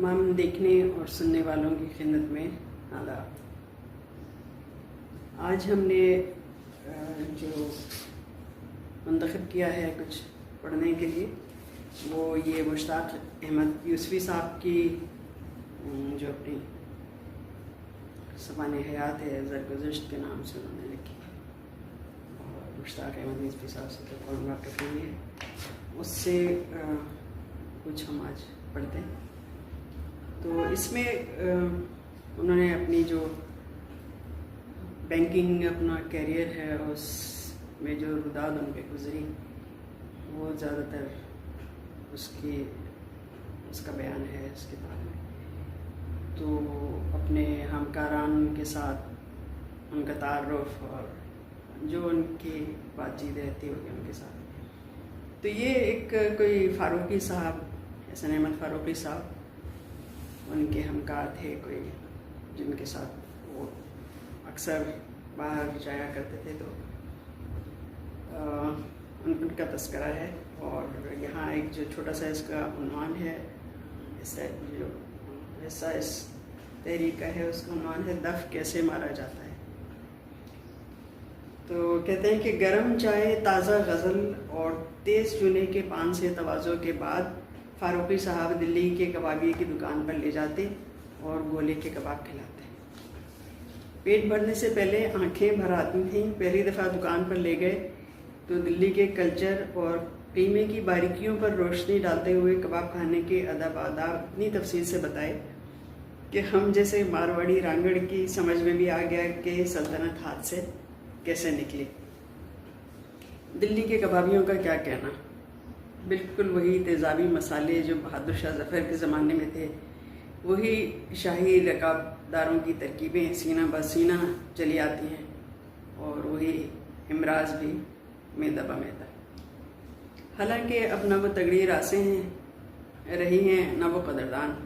तमाम देखने और सुनने वालों की खिदमत में आदाब। आज हमने जो मुंतखब किया है कुछ पढ़ने के लिए वो ये मुश्ताक अहमद यूसुफी साहब की जो अपनी ज़बान हयात है ज़रगुज़श्त के नाम से उन्होंने लिखी और मुश्ताक अहमद यूसुफी साहब से तो कौन वाक़िफ़ नहीं है, उससे कुछ हम आज पढ़ते हैं। तो इसमें उन्होंने अपनी जो बैंकिंग अपना कैरियर है उसमें जो रुदाद उन पे गुजरी वो ज़्यादातर उसका बयान है इस किताब में। तो अपने हमकारान के साथ उनका तारुफ और जो उनकी बातचीत रहती होगी उनके साथ, तो ये एक कोई फ़ारूकी साहब, हसन अहमद फ़ारूकी साहब, उनके हमकार थे कोई जिनके साथ वो अक्सर बाहर जाया करते थे। तो उनका तस्करा है और यहाँ एक जो छोटा सा इसका उन्वान है, इसका जो हिस्सा इस तहरीर का है उसका उन्वान है दफ़ कैसे मारा जाता है। तो कहते हैं कि गरम चाय, ताज़ा गज़ल और तेज़ चूने के पान से तवाज़ो के बाद फ़ारूकी साहब दिल्ली के कबाबी की दुकान पर ले जाते और गोले के कबाब खिलाते। पेट भरने से पहले आंखें भर आती थीं। पहली दफ़ा दुकान पर ले गए तो दिल्ली के कल्चर और कीमे की बारीकियों पर रोशनी डालते हुए कबाब खाने के अदब आदाब इतनी तफसील से बताए कि हम जैसे मारवाड़ी रांगड़ की समझ में भी आ गया कि सल्तनत हाथ से कैसे निकली। दिल्ली के कबाबियों का क्या कहना, बिल्कुल वही तेज़ाबी मसाले जो बहादुर शाह ज़फ़र के ज़माने में थे, वही शाही रकाबदारों की तरकीबें सीना बसीना चली आती हैं और वही इमराज भी मैदा बमैदा। हालांकि अब न वो तगड़ी रासें हैं रही हैं न वो कदरदान।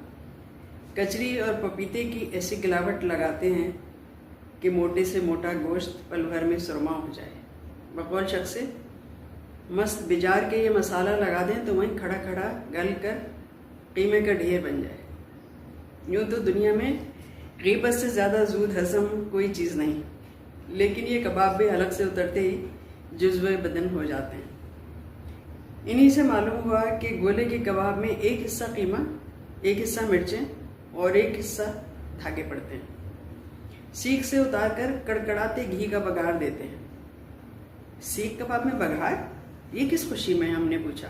कचरी और पपीते की ऐसी गिलावट लगाते हैं कि मोटे से मोटा गोश्त पल भर में सुरमा हो जाए। बकौल शख्स से मस्त बिजार के ये मसाला लगा दें तो वहीं खड़ा खड़ा गल कर कीमे का ढेर बन जाए। यूँ तो दुनिया में ग़ीबत से ज़्यादा ज़ूद हज़म कोई चीज़ नहीं, लेकिन ये कबाब भी हलक से उतरते ही जुज़्व बदन हो जाते हैं। इन्हीं से मालूम हुआ कि गोले के कबाब में एक हिस्सा कीमा, एक हिस्सा मिर्चें और एक हिस्सा धागे पड़ते हैं। सीख से उतार कर कड़कड़ाते घी का बघार देते हैं। सीख कबाब में बघार, ये किस खुशी में, हमने पूछा।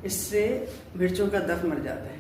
इससे मिर्चों का दफ़ मर जाता है।